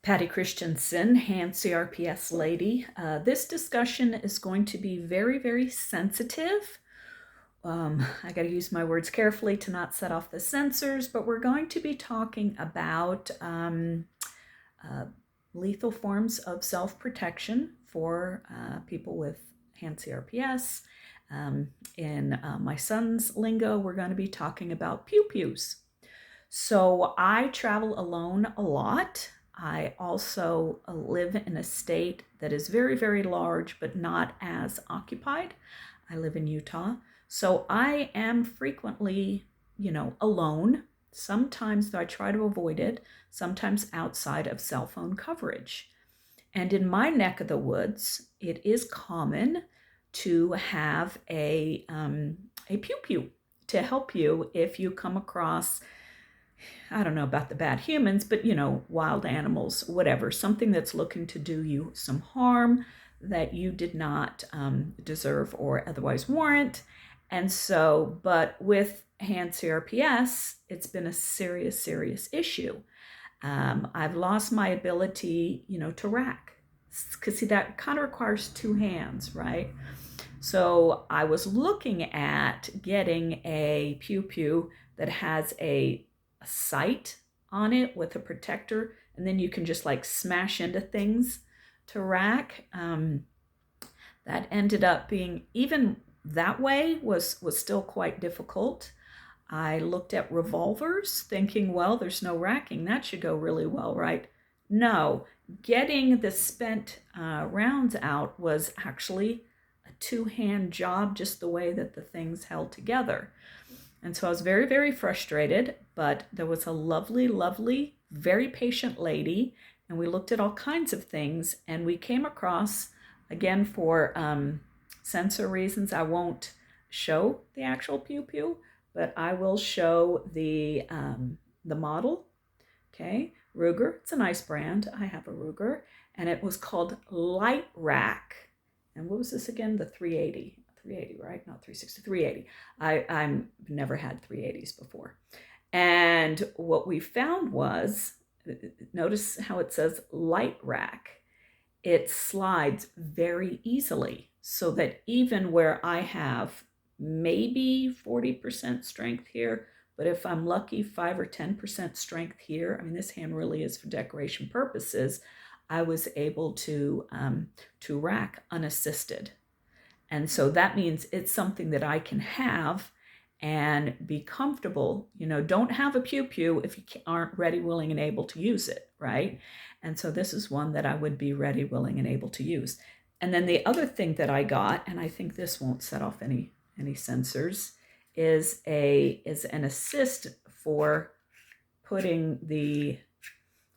Patty Christensen, hand CRPS lady. This discussion is going to be very, very sensitive. I got to use my words carefully to not set off the sensors, but we're going to be talking about lethal forms of self-protection for people with hand CRPS. In my son's lingo, we're going to be talking about pew-pews. So I travel alone a lot. I also live in a state that is very, very large, but not as occupied. I live in Utah. So I am frequently, alone. Sometimes, though, I try to avoid it, sometimes outside of cell phone coverage. And in my neck of the woods, it is common to have a pew-pew to help you if you come across, I don't know about the bad humans, but wild animals, whatever, something that's looking to do you some harm that you did not deserve or otherwise warrant. And so, but with hand CRPS, it's been a serious, serious issue. I've lost my ability, to rack, because see, that kind of requires two hands, right? So I was looking at getting a pew-pew that has a sight on it with a protector, and then you can just like smash into things to rack. That ended up being, even that way was still quite difficult. I looked at revolvers thinking, well, there's no racking, that should go really well, right? No, getting the spent rounds out was actually a two-hand job, just the way that the things held together. And so I was very, very frustrated, but there was a lovely, lovely, very patient lady, and we looked at all kinds of things, and we came across, again, for censor reasons, I won't show the actual pew-pew, but I will show the model, okay? Ruger, it's a nice brand. I have a Ruger, and it was called Light Rack. And what was this again? The 380. 380, right? Not 360, 380. I've never had 380s before. And what we found was, notice how it says light rack. It slides very easily, so that even where I have maybe 40% strength here, but if I'm lucky, 5 or 10% strength here, I mean, this hand really is for decoration purposes, I was able to rack unassisted. And so that means it's something that I can have and be comfortable. Don't have a pew-pew if you aren't ready, willing, and able to use it, right? And so this is one that I would be ready, willing, and able to use. And then the other thing that I got, and I think this won't set off any sensors, is an assist for putting the,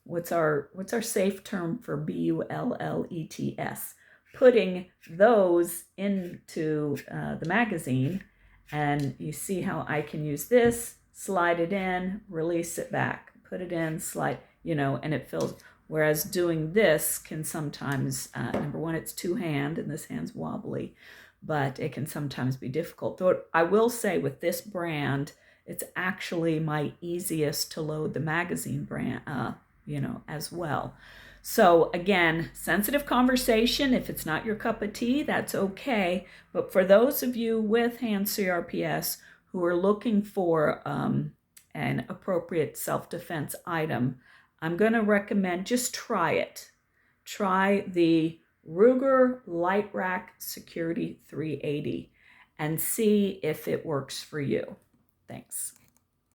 what's our safe term for bullets? Putting those into the magazine, and you see how I can use this, slide it in, release it back, put it in, slide, and it fills. Whereas doing this can sometimes, number one, it's two-hand, and this hand's wobbly, but it can sometimes be difficult. Though I will say with this brand, it's actually my easiest to load the magazine brand, as well. So again, sensitive conversation. If it's not your cup of tea, that's okay. But for those of you with hand CRPS who are looking for an appropriate self-defense item, I'm going to recommend just try it. Try the Ruger Light Rack Security 380 and see if it works for you. Thanks.